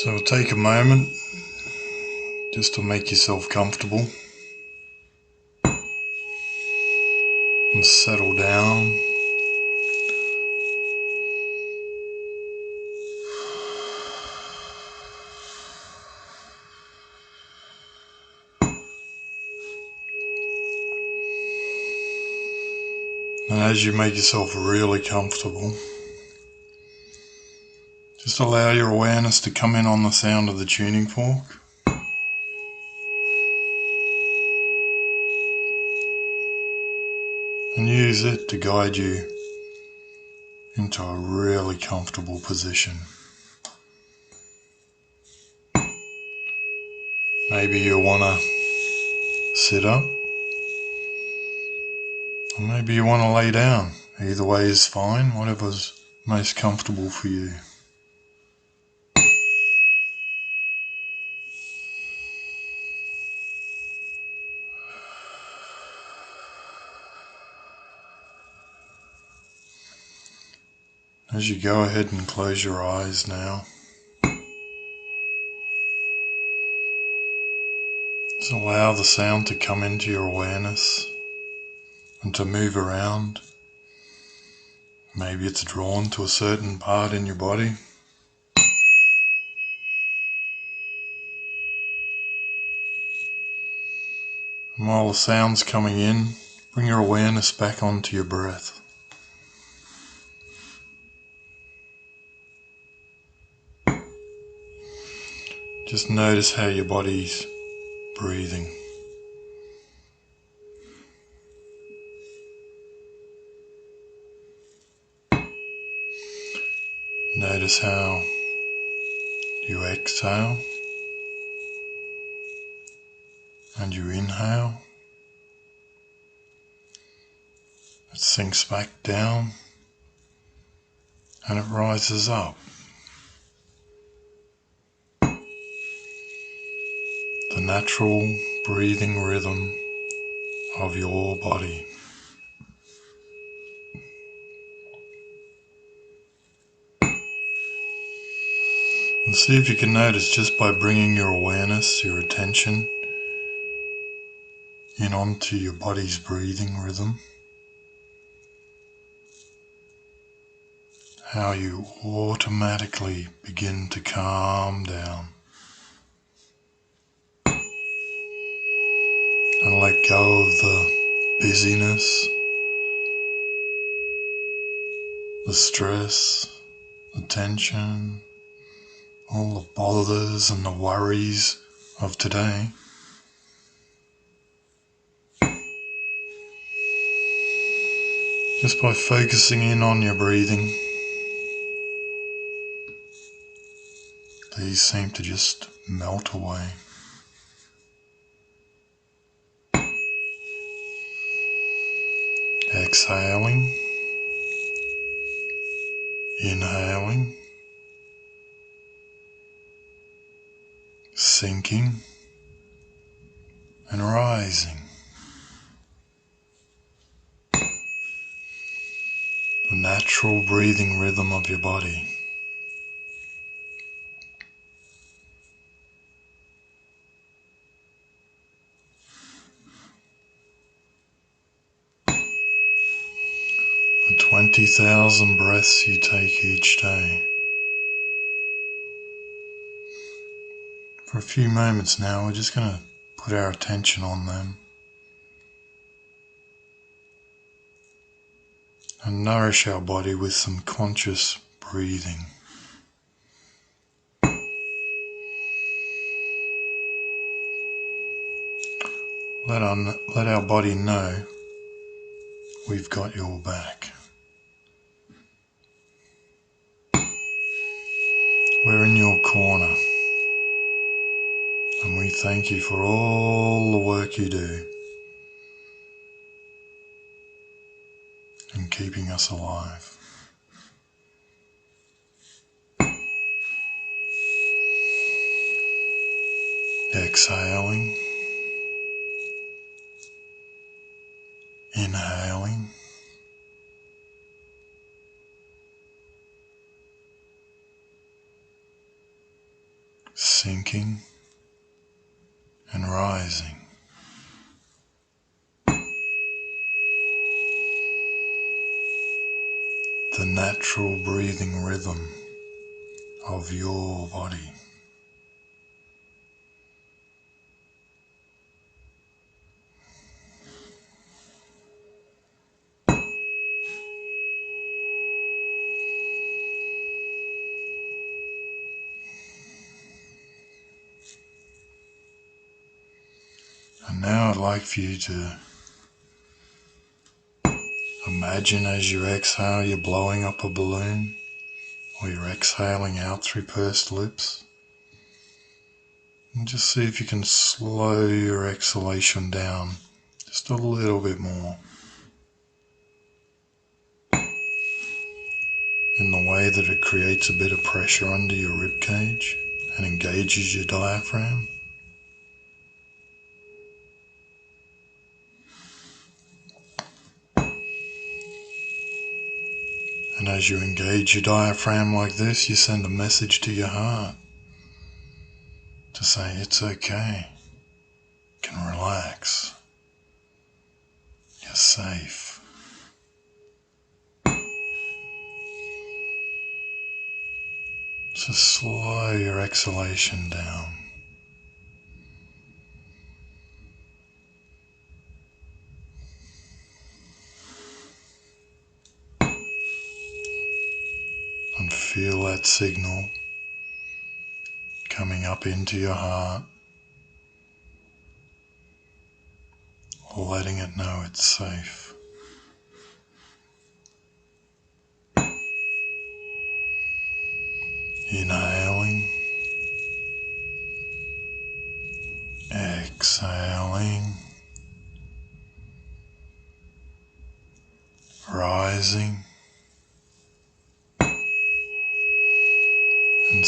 So take a moment just to make yourself comfortable and settle down. And as you make yourself really comfortable, just allow your awareness to come in on the sound of the tuning fork. And use it to guide you into a really comfortable position. Maybe you want to sit up, or maybe you want to lay down. Either way is fine, whatever's most comfortable for you. As you go ahead and close your eyes now, just allow the sound to come into your awareness and to move around. Maybe it's drawn to a certain part in your body. And while the sound's coming in, bring your awareness back onto your breath. Just notice how your body's breathing. Notice how you exhale and you inhale. It sinks back down and it rises up. The natural breathing rhythm of your body. And see if you can notice, just by bringing your awareness, your attention in onto your body's breathing rhythm, how you automatically begin to calm down and let go of the busyness, the stress, the tension, all the bothers and the worries of today. Just by focusing in on your breathing, these seem to just melt away. Exhaling, inhaling, sinking and rising. The natural breathing rhythm of your body. The 20,000 breaths you take each day. For a few moments now, we're just going to put our attention on them and nourish our body with some conscious breathing. Let our body know we've got your back. We're in your corner, and we thank you for all the work you do in keeping us alive. Exhaling, inhaling, sinking and rising. The natural breathing rhythm of your body. And now I'd like for you to imagine as you exhale you're blowing up a balloon, or you're exhaling out through pursed lips. And just see if you can slow your exhalation down just a little bit more, in the way that it creates a bit of pressure under your rib cage and engages your diaphragm. And as you engage your diaphragm like this, you send a message to your heart to say it's okay, you can relax, you're safe. So slow your exhalation down. And feel that signal coming up into your heart, letting it know it's safe. Inhaling, exhaling, rising and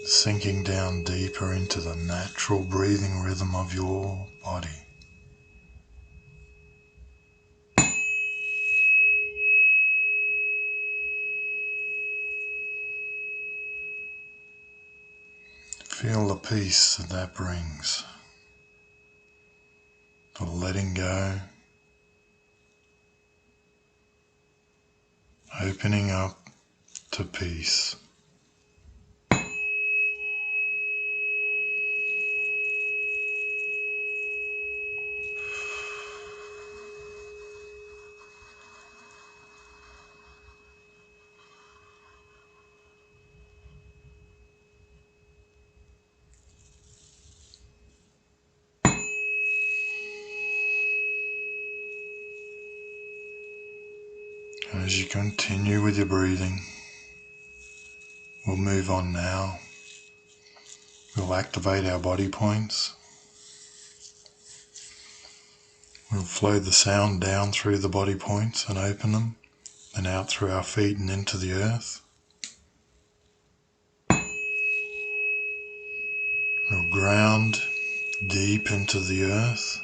sinking down deeper into the natural breathing rhythm of your body. Feel the peace that brings, the letting go, opening up to peace. As you continue with your breathing, we'll move on now. We'll activate our body points. We'll flow the sound down through the body points and open them, and out through our feet and into the earth. We'll ground deep into the earth.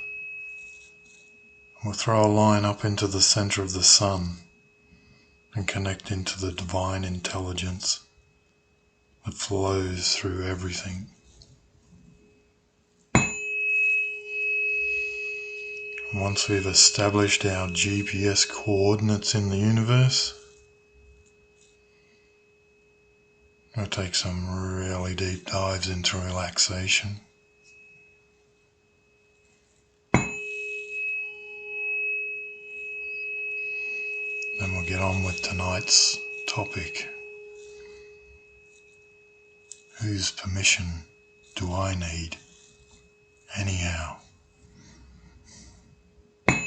We'll throw a line up into the center of the sun and connect into the divine intelligence that flows through everything. And once we've established our GPS coordinates in the universe, we'll take some really deep dives into relaxation. Then we'll get on with tonight's topic. Whose permission do I need anyhow? So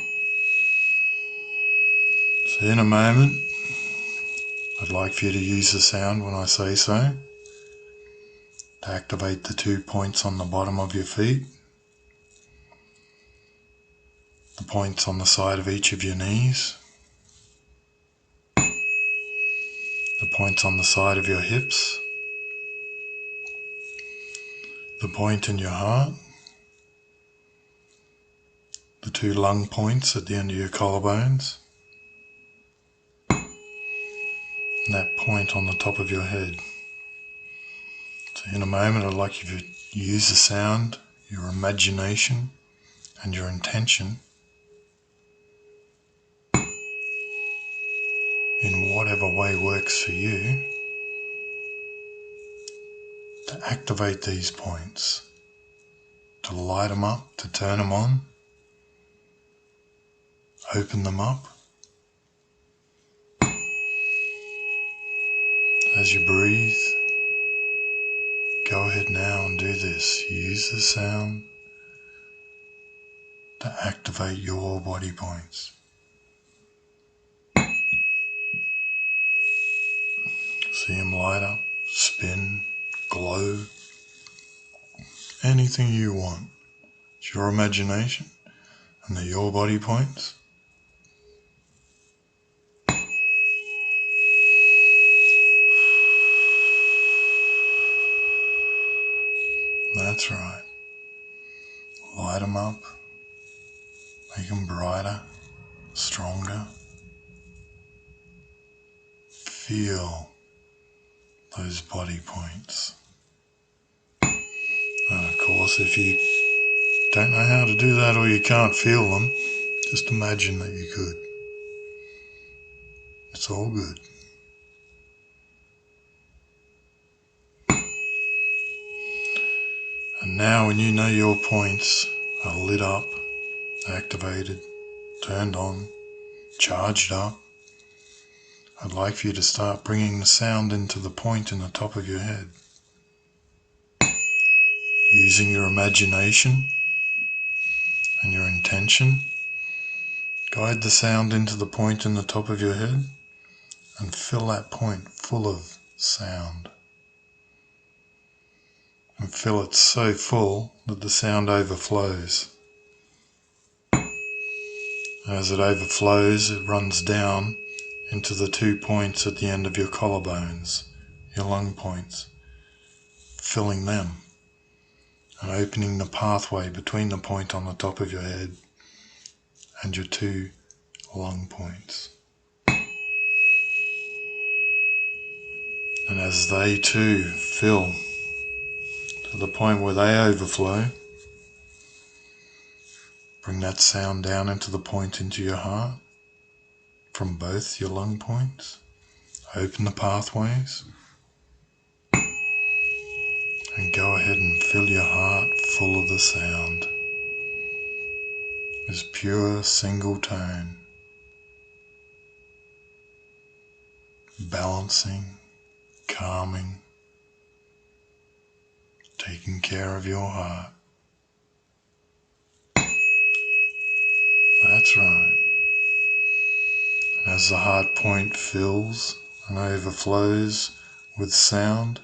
in a moment, I'd like for you to use the sound when I say so, to activate the 2 points on the bottom of your feet, the points on the side of each of your knees, the points on the side of your hips, the point in your heart, the 2 lung points at the end of your collarbones, and that point on the top of your head. So in a moment, I'd like you to use the sound, your imagination, and your intention in whatever way works for you to activate these points, to light them up, to turn them on, open them up. As you breathe, go ahead now and do this. Use the sound to activate your body points. See them light up, spin, glow, anything you want. It's your imagination and they're your body points. That's right. Light them up, make them brighter, stronger. Feel those body points. And of course, if you don't know how to do that or you can't feel them, just imagine that you could. It's all good. And now when you know your points are lit up, activated, turned on, charged up, I'd like for you to start bringing the sound into the point in the top of your head. Using your imagination and your intention, guide the sound into the point in the top of your head and fill that point full of sound. And fill it so full that the sound overflows. As it overflows, it runs down into the 2 points at the end of your collarbones, your lung points, filling them and opening the pathway between the point on the top of your head and your 2 lung points. And as they too fill to the point where they overflow, bring that sound down into the point into your heart from both your lung points. Open the pathways and go ahead and fill your heart full of the sound. This pure single tone, balancing, calming, taking care of your heart. That's right. And as the heart point fills and overflows with sound,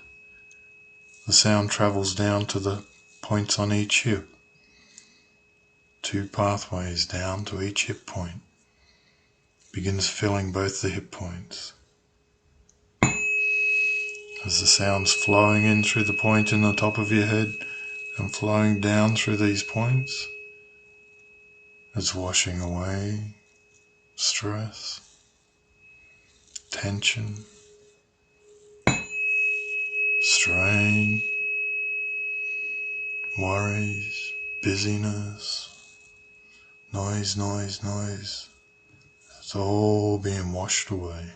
the sound travels down to the points on each hip. 2 pathways down to each hip point. Begins filling both the hip points. As the sound's flowing in through the point in the top of your head and flowing down through these points, it's washing away stress, tension, strain, worries, busyness, noise. It's all being washed away.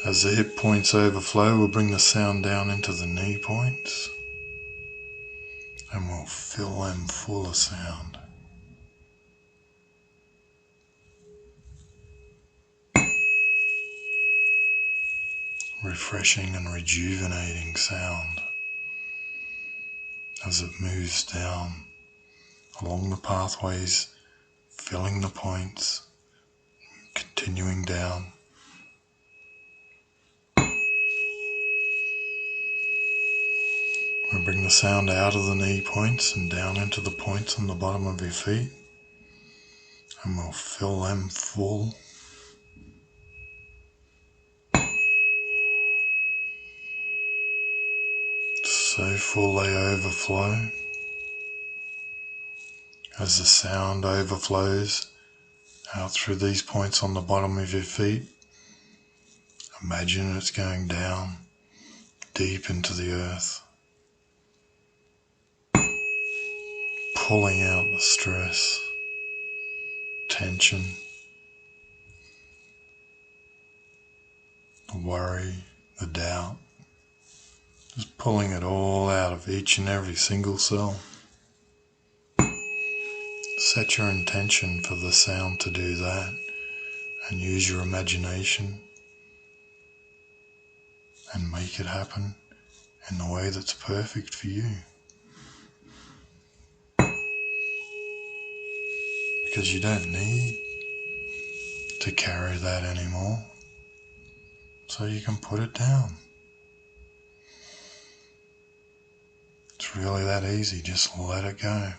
As the hip points overflow, we'll bring the sound down into the knee points and we'll fill them full of sound. Refreshing and rejuvenating sound as it moves down along the pathways, filling the points, continuing down. We bring the sound out of the knee points and down into the points on the bottom of your feet, and we'll fill them full. So full they overflow. As the sound overflows out through these points on the bottom of your feet, imagine it's going down, deep into the earth, pulling out the stress, tension, the worry, the doubt, just pulling it all out of each and every single cell. Set your intention for the sound to do that and use your imagination and make it happen in the way that's perfect for you. Because you don't need to carry that anymore, so you can put it down. It's really that easy, just let it go.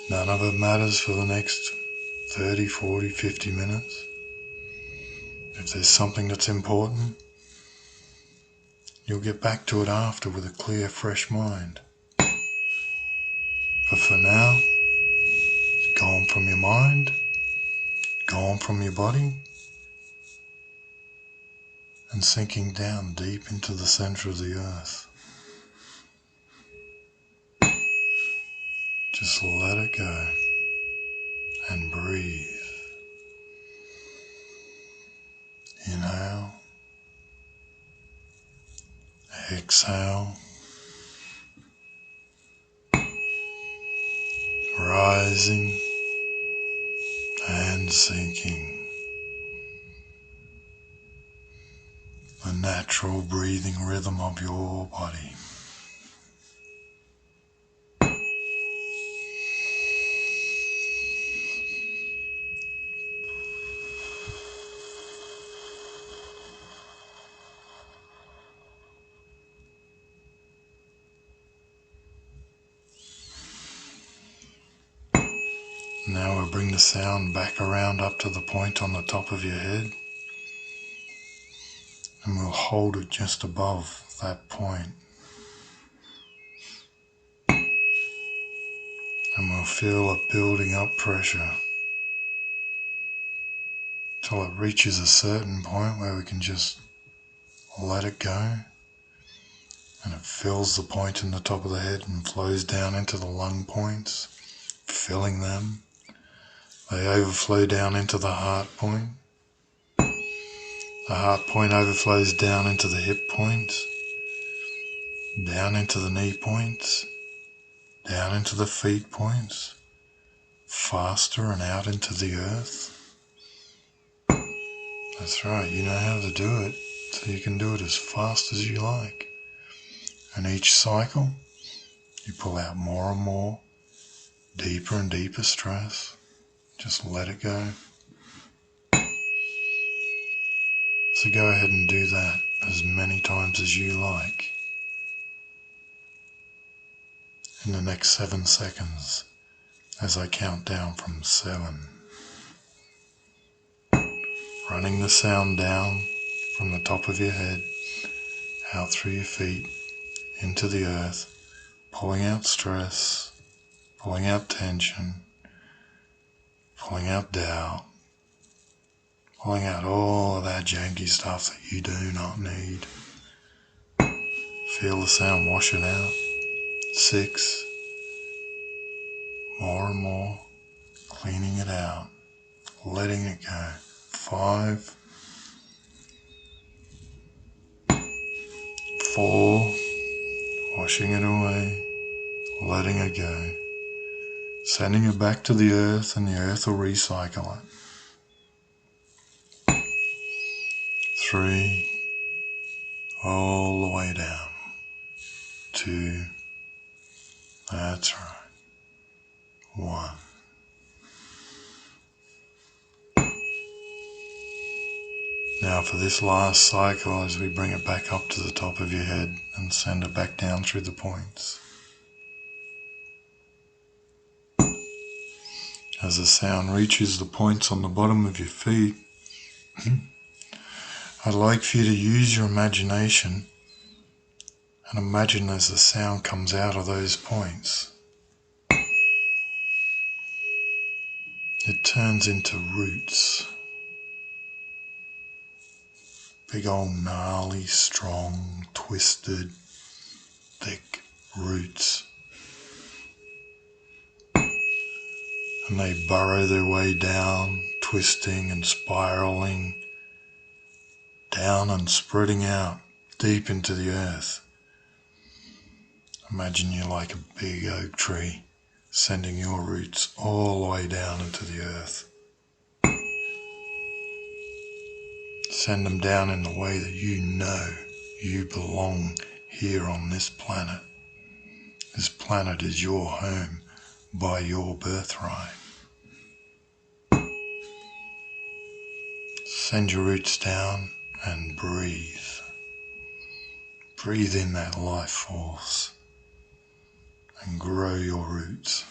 None of it matters for the next 30, 40, 50 minutes. If there's something that's important, you'll get back to it after with a clear, fresh mind. But for now, it's gone from your mind, gone from your body, and sinking down deep into the center of the earth. Just let it go and breathe. Inhale, exhale, rising and sinking. The natural breathing rhythm of your body. Now we'll bring the sound back around up to the point on the top of your head, and we'll hold it just above that point. And we'll feel it building up pressure till it reaches a certain point where we can just let it go, and it fills the point in the top of the head and flows down into the lung points, filling them. They overflow down into the heart point. The heart point overflows down into the hip points, down into the knee points, down into the feet points, faster and out into the earth. That's right, you know how to do it, so you can do it as fast as you like. And each cycle, you pull out more and more, deeper and deeper stress. Just let it go. So go ahead and do that as many times as you like. In the next 7 seconds, as I count down from 7. Running the sound down from the top of your head, out through your feet, into the earth, pulling out stress, pulling out tension, pulling out doubt, pulling out all of that janky stuff that you do not need. Feel the sound wash it out. 6. More and more, cleaning it out, letting it go. 5. 4. Washing it away, letting it go. Sending it back to the earth, and the earth will recycle it. 3. All the way down. 2. That's right. 1. Now for this last cycle, as we bring it back up to the top of your head and send it back down through the points. As the sound reaches the points on the bottom of your feet, I'd like for you to use your imagination and imagine as the sound comes out of those points, it turns into roots, big old gnarly, strong, twisted, thick roots. And they burrow their way down, twisting and spiraling down and spreading out deep into the earth. Imagine you're like a big oak tree, sending your roots all the way down into the earth. Send them down in the way that you know you belong here on this planet. This planet is your home by your birthright. Send your roots down and breathe. Breathe in that life force and grow your roots.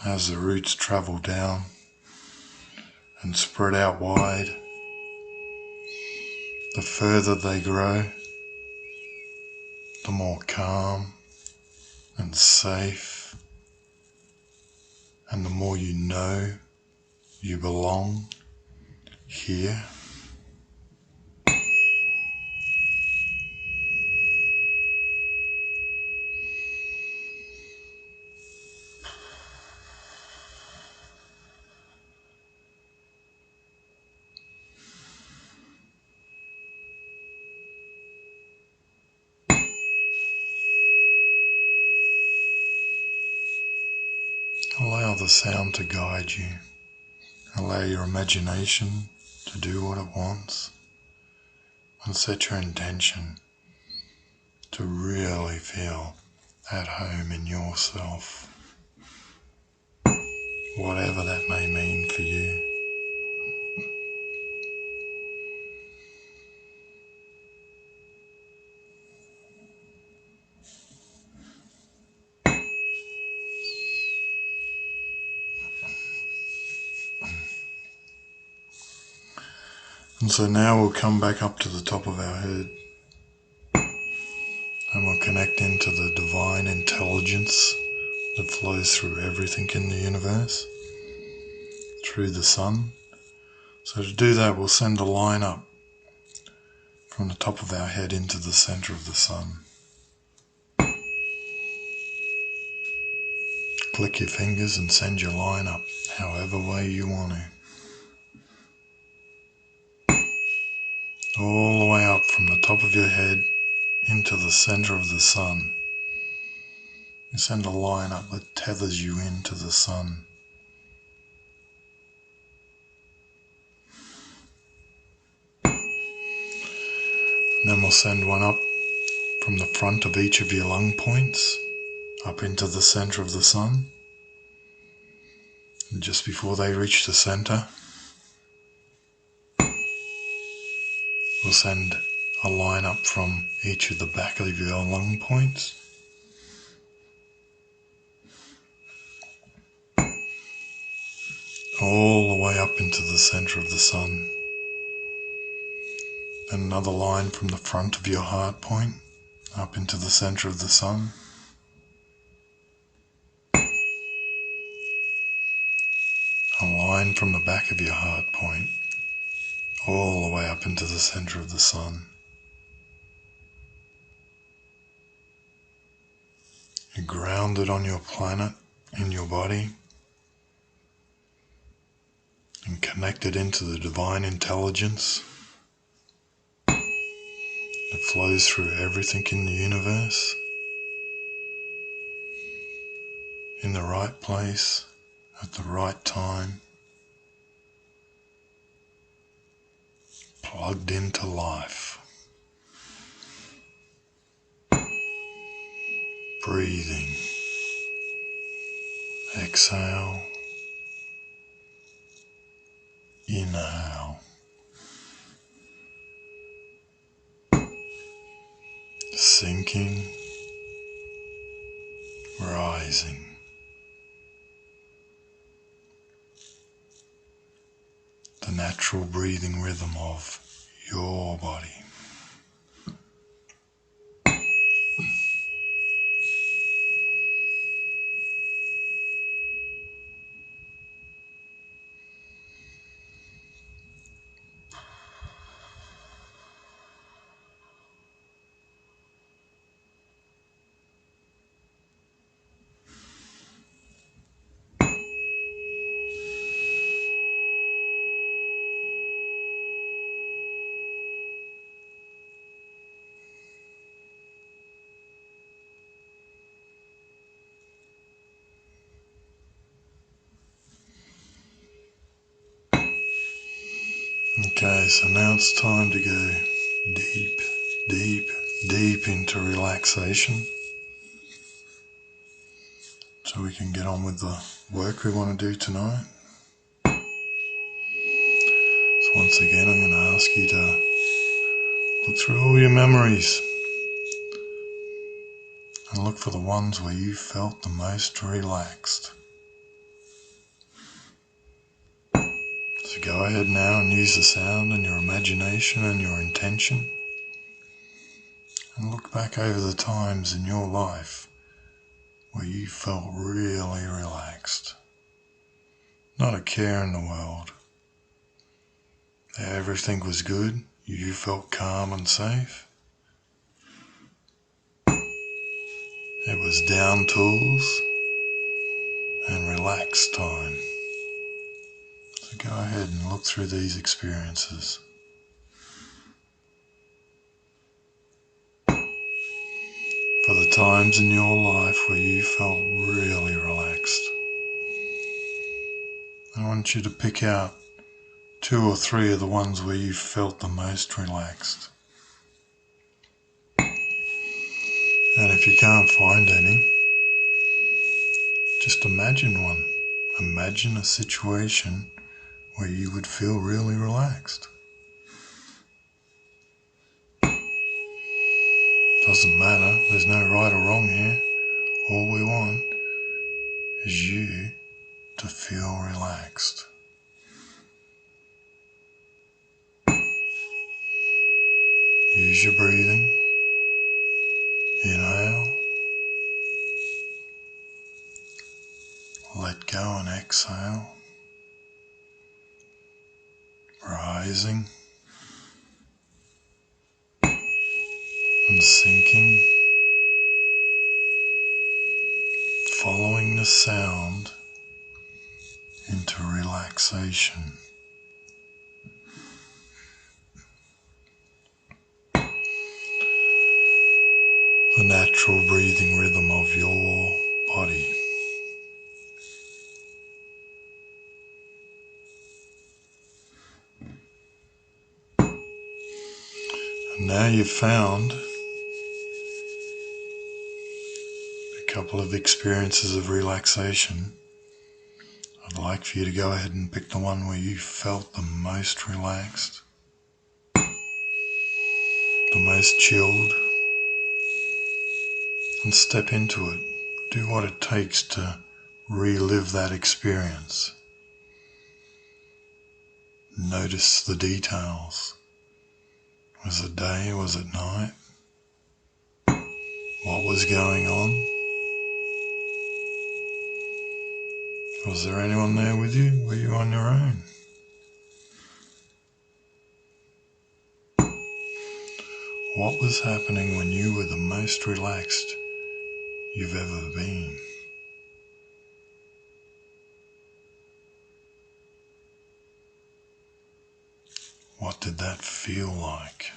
As the roots travel down and spread out wide, the further they grow, the more calm and safe, and the more you know you belong here. Allow the sound to guide you. Allow your imagination to do what it wants. And set your intention to really feel at home in yourself. Whatever that may mean for you. And so now we'll come back up to the top of our head and we'll connect into the divine intelligence that flows through everything in the universe, through the sun. So to do that, we'll send a line up from the top of our head into the center of the sun. Click your fingers and send your line up however way you want to. All the way up from the top of your head into the center of the sun. You send a line up that tethers you into the sun. And then we'll send one up from the front of each of your lung points up into the center of the sun. And just before they reach the center, we'll send a line up from each of the back of your lung points. All the way up into the center of the sun. Then another line from the front of your heart point up into the center of the sun. A line from the back of your heart point all the way up into the center of the sun. You're grounded on your planet, in your body, and connected into the divine intelligence that flows through everything in the universe, in the right place, at the right time, plugged into life. Breathing. Exhale. Inhale. Sinking. Rising. The natural breathing rhythm of your body. Okay, so now it's time to go deep, deep, deep into relaxation, so we can get on with the work we want to do tonight. So once again, I'm going to ask you to look through all your memories and look for the ones where you felt the most relaxed. So go ahead now and use the sound and your imagination and your intention, and look back over the times in your life where you felt really relaxed. Not a care in the world. Everything was good. You felt calm and safe. It was down tools and relaxed time. So go ahead and look through these experiences. For the times in your life where you felt really relaxed, I want you to pick out 2 or 3 of the ones where you felt the most relaxed. And if you can't find any, just imagine one. Imagine a situation where you would feel really relaxed. Doesn't matter, there's no right or wrong here. All we want is you to feel relaxed. Use your breathing. Inhale. Let go and exhale. Rising and sinking. Following the sound into relaxation. The natural breathing rhythm of your body. And now you've found a couple of experiences of relaxation. I'd like for you to go ahead and pick the one where you felt the most relaxed, the most chilled, and step into it. Do what it takes to relive that experience. Notice the details. Was it day? Was it night? What was going on? Was there anyone there with you? Were you on your own? What was happening when you were the most relaxed you've ever been? What did that feel like?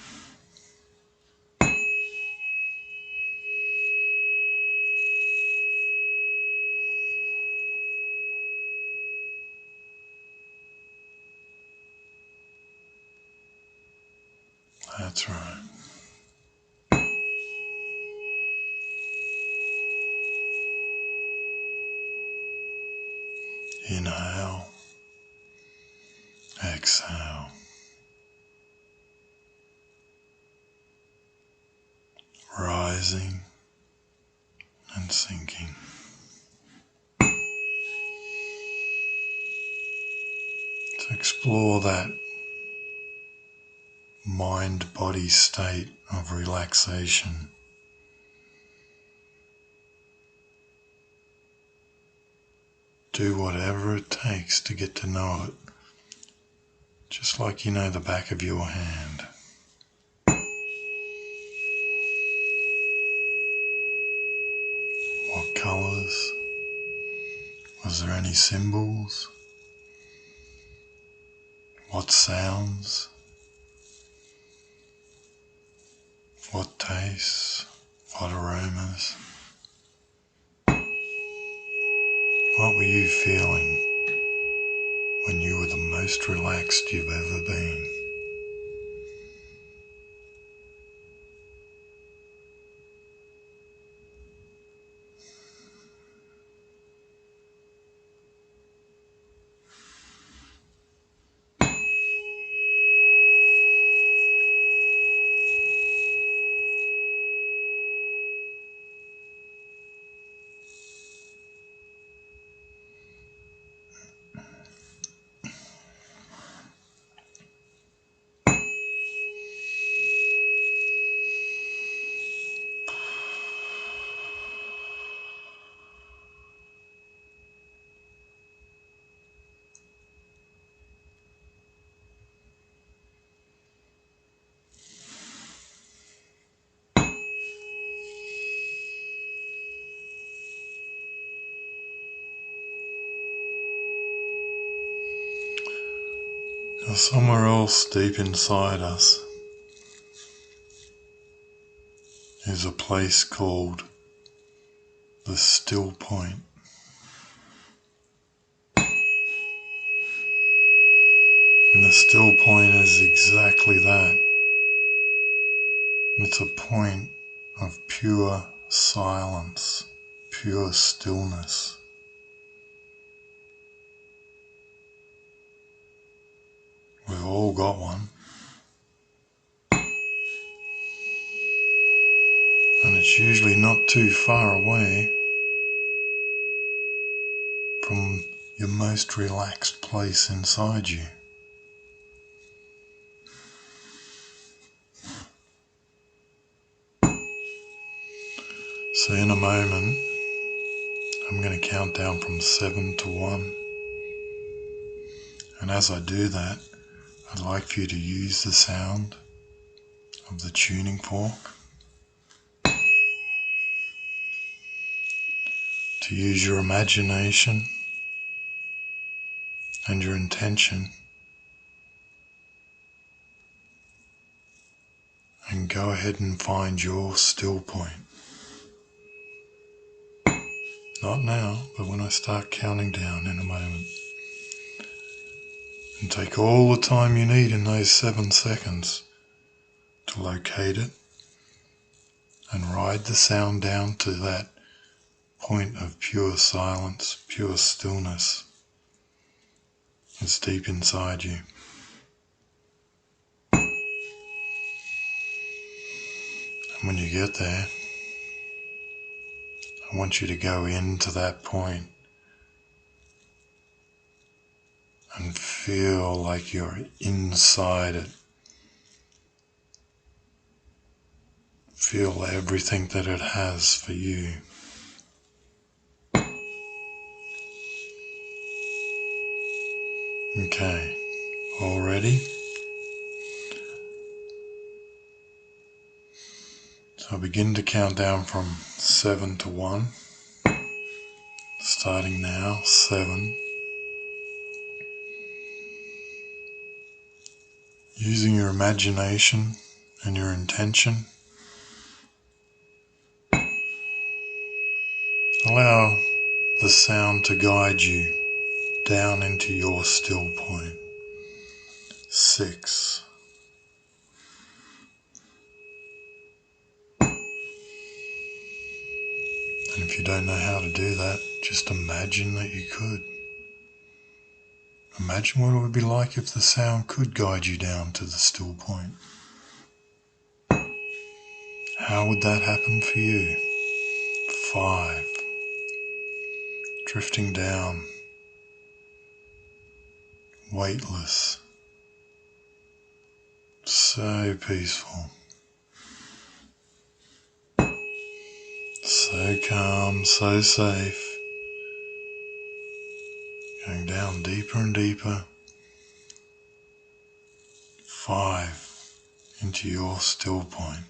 That's right. Inhale, exhale. Rising and sinking. To explore that mind-body state of relaxation. Do whatever it takes to get to know it, just like you know the back of your hand. What colours? Was there any symbols? What sounds? What tastes? What aromas? What were you feeling when you were the most relaxed you've ever been. Now, somewhere else deep inside us is a place called the still point. And the still point is exactly that. It's a point of pure silence, pure stillness. We've all got one. And it's usually not too far away from your most relaxed place inside you. So in a moment, I'm going to count down from 7 to 1. And as I do that, I'd like for you to use the sound of the tuning fork, to use your imagination and your intention, and go ahead and find your still point. Not now, but when I start counting down in a moment. And take all the time you need in those 7 seconds to locate it and ride the sound down to that point of pure silence, pure stillness. It's deep inside you. And when you get there, I want you to go into that point and feel like you're inside it. Feel everything that it has for you. Okay, all ready? So I begin to count down from 7 to 1. Starting now, 7. Using your imagination and your intention, allow the sound to guide you down into your still point. 6. And if you don't know how to do that, just imagine that you could. Imagine what it would be like if the sound could guide you down to the still point. How would that happen for you? 5. Drifting down, weightless, so peaceful, so calm, so safe. Going down deeper and deeper. 5. Into your still point.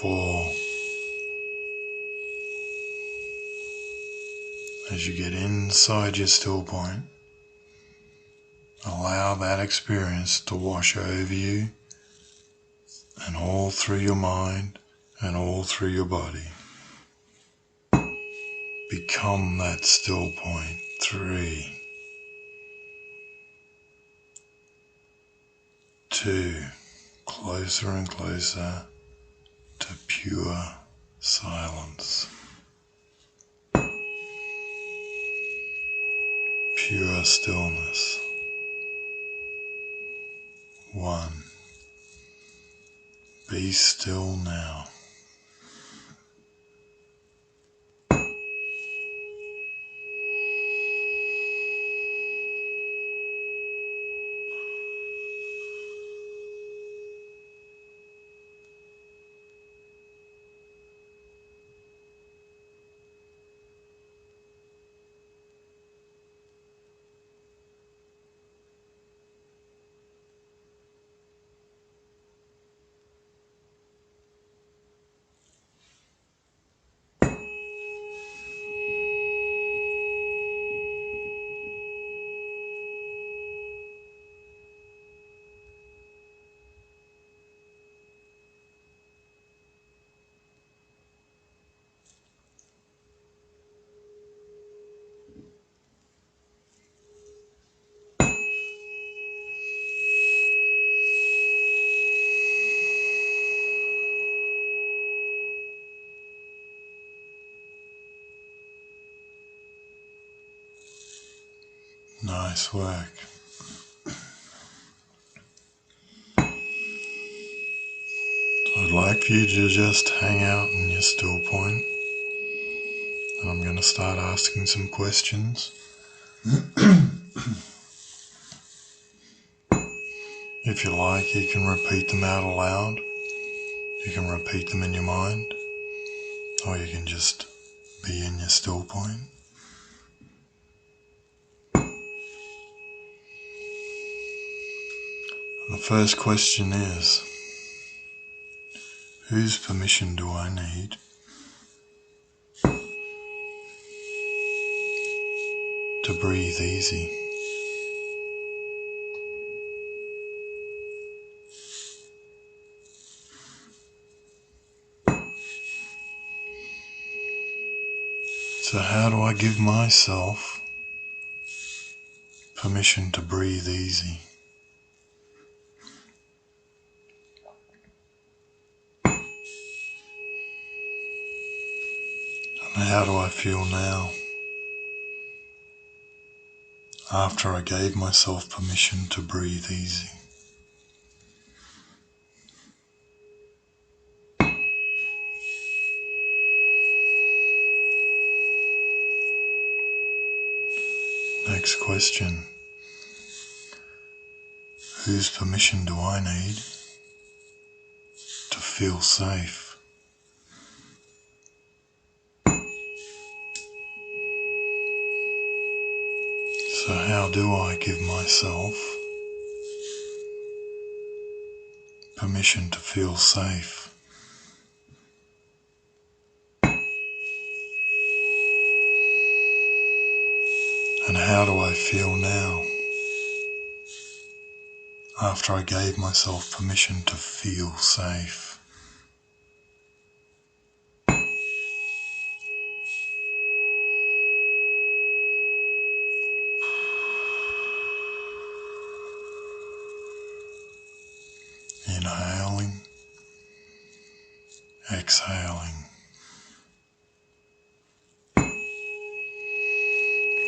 4. As you get inside your still point, allow that experience to wash over you and all through your mind and all through your body. become that still point. 3, 2, closer and closer to pure silence, pure stillness. 1, be still now. Nice work. I'd like for you to just hang out in your still point, and I'm going to start asking some questions. If you like, you can repeat them out aloud. You can repeat them in your mind, or you can just be in your still point. The first question is, whose permission do I need to breathe easy? So how do I give myself permission to breathe easy? And how do I feel now after I gave myself permission to breathe easy? Next question. Whose permission do I need to feel safe? So how do I give myself permission to feel safe? And how do I feel now after I gave myself permission to feel safe? Inhaling, exhaling,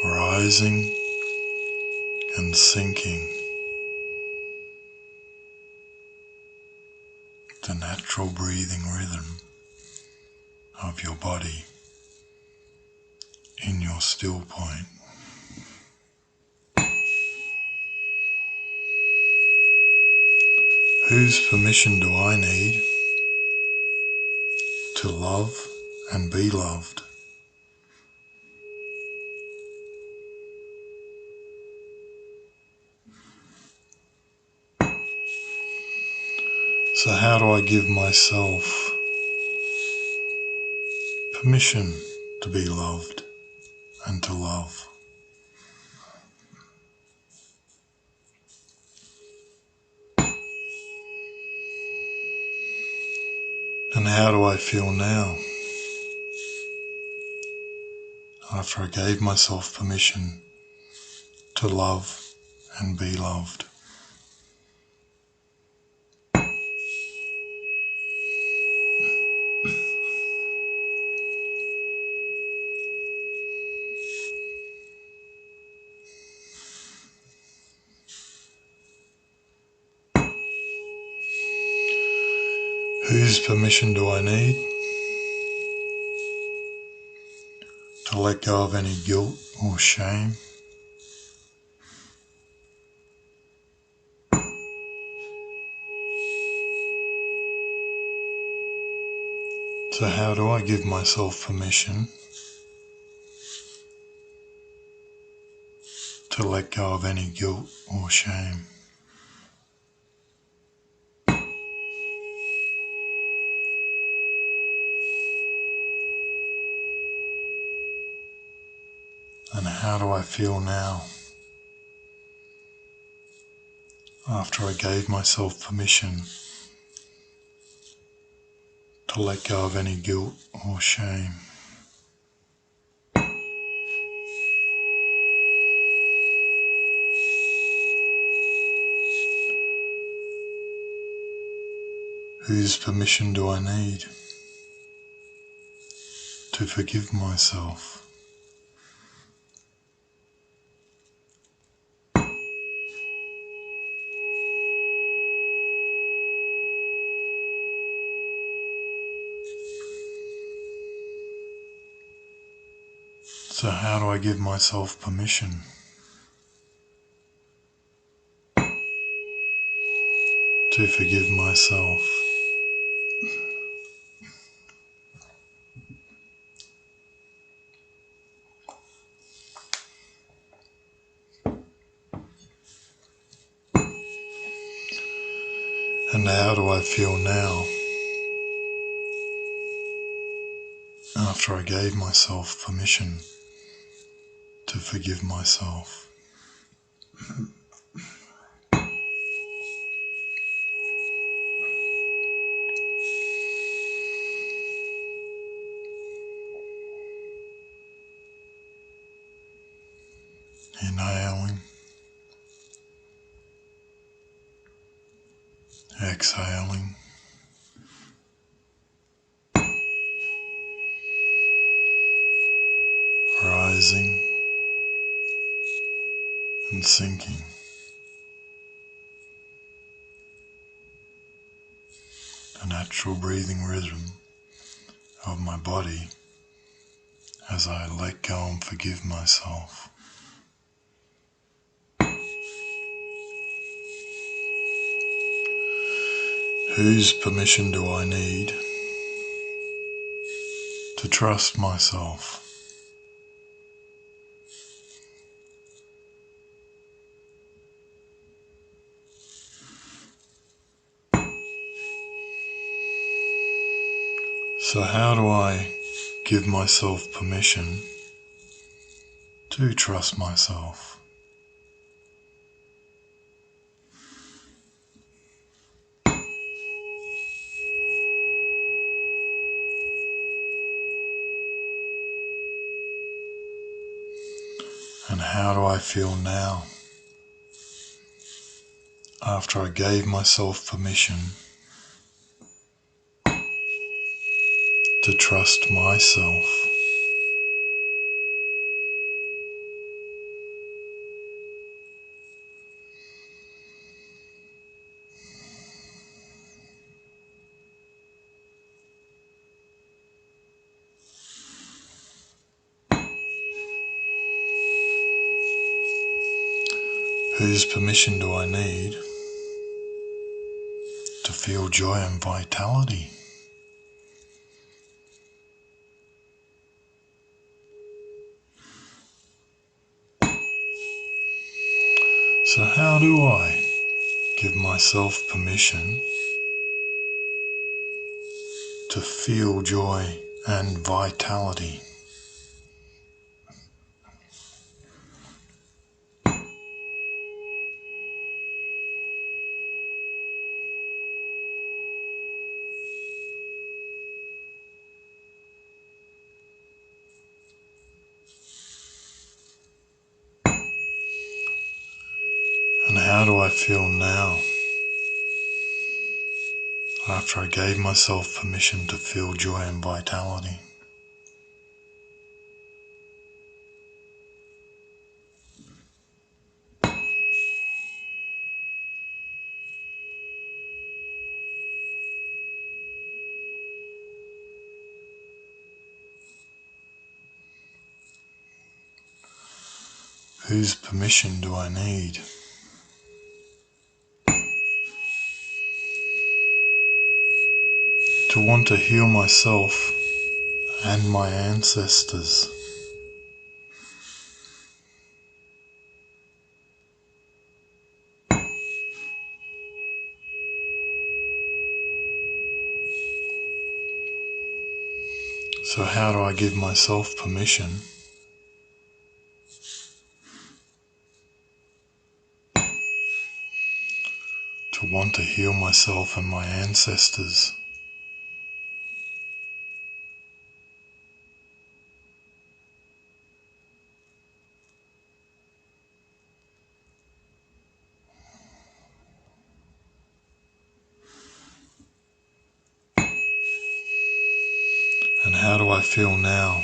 rising and sinking. The natural breathing rhythm of your body in your still point. Whose permission do I need to love and be loved? So how do I give myself permission to be loved and to love? And how do I feel now after I gave myself permission to love and be loved. Whose permission do I need to let go of any guilt or shame? So how do I give myself permission to let go of any guilt or shame? And how do I feel now after I gave myself permission to let go of any guilt or shame? Whose permission do I need to forgive myself? So how do I give myself permission to forgive myself? And how do I feel now after I gave myself permission to forgive myself? Inhaling, exhaling, rising and sinking. The natural breathing rhythm of my body as I let go and forgive myself. Whose permission do I need to trust myself? So how do I give myself permission to trust myself? And how do I feel now after I gave myself permission to trust myself? Whose permission do I need to feel joy and vitality? So how do I give myself permission to feel joy and vitality? how do I feel now after I gave myself permission to feel joy and vitality? Whose permission do I need? To want to heal myself and my ancestors. So how do I give myself permission to want to heal myself and my ancestors? And how do I feel now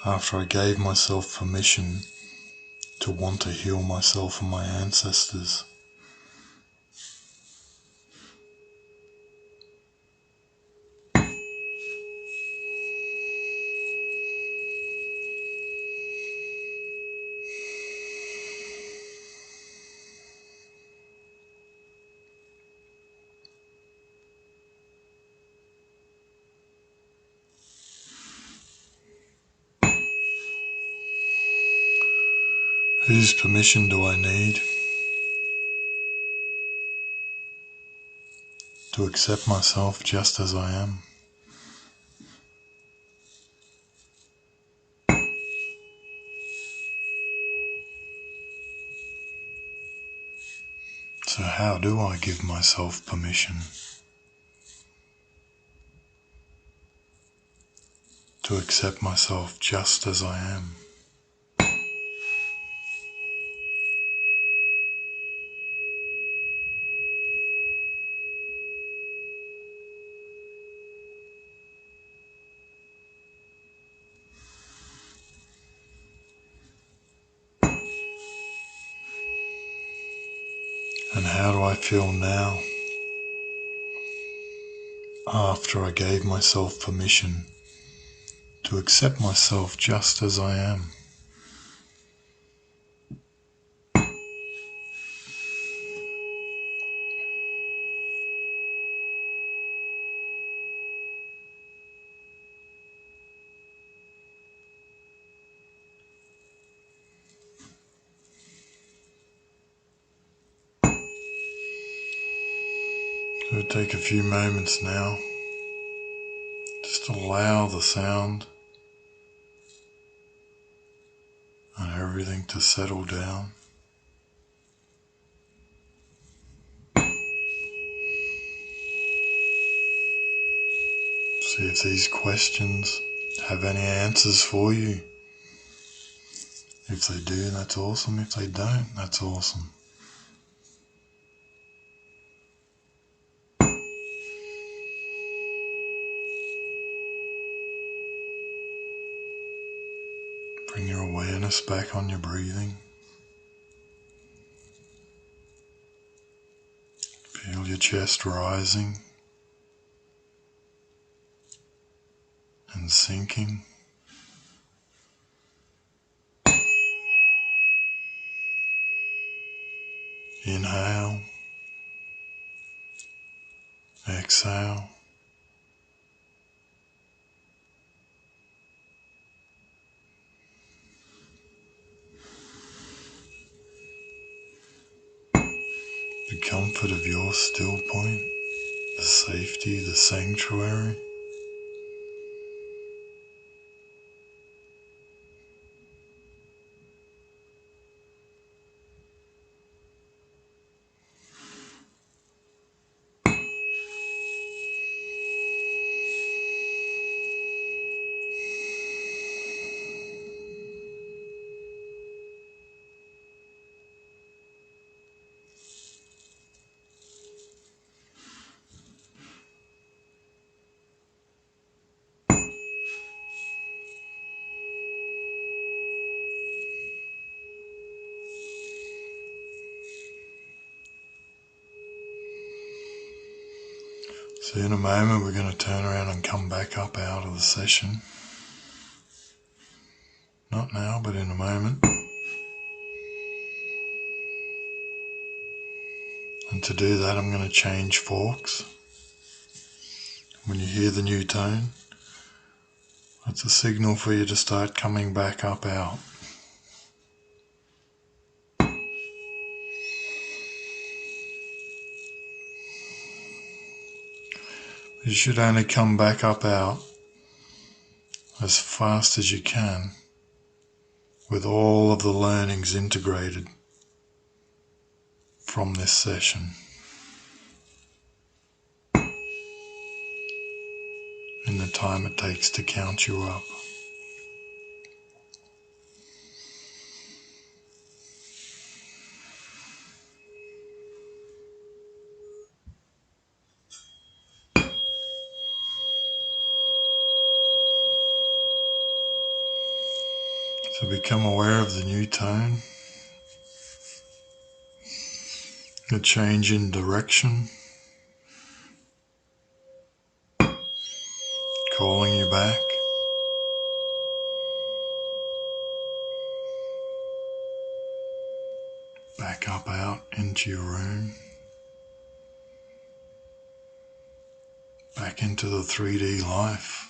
after I gave myself permission to want to heal myself and my ancestors? Whose permission do I need to accept myself just as I am? So how do I give myself permission to accept myself just as I am? And how do I feel now after I gave myself permission to accept myself just as I am? So take a few moments now, just allow the sound and everything to settle down. See if these questions have any answers for you. If they do, that's awesome. If they don't, that's awesome. Bring your awareness back on your breathing. Feel your chest rising and sinking. Inhale, exhale. The comfort of your still point, the safety, the sanctuary. So in a moment we're going to turn around and come back up out of the session. Not now, but in a moment. And to do that I'm going to change forks. When you hear the new tone, that's a signal for you to start coming back up out. You should only come back up out as fast as you can with all of the learnings integrated from this session. In the time it takes to count you up. So become aware of the new tone, the change in direction, calling you back. Back up out into your room. Back into the 3D life.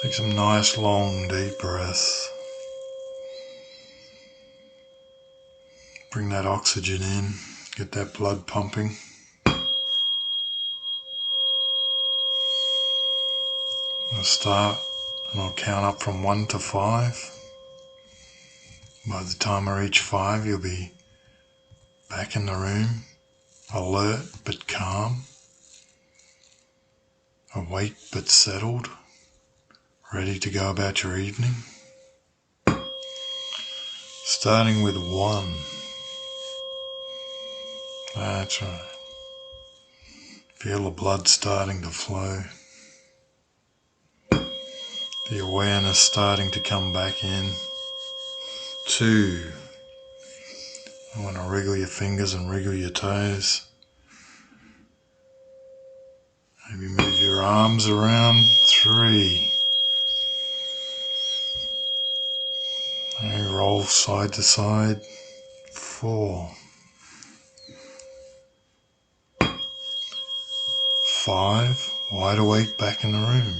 Take some nice long deep breaths. Bring that oxygen in, get that blood pumping. I'll start and I'll count up from 1 to 5. By the time I reach 5 you'll be back in the room, alert but calm, awake but settled, ready to go about your evening. Starting with 1. That's right. Feel the blood starting to flow. The awareness starting to come back in. 2. I want to wriggle your fingers and wriggle your toes. Maybe move your arms around. 3. Maybe roll side to side. 4. 5. Wide awake back in the room.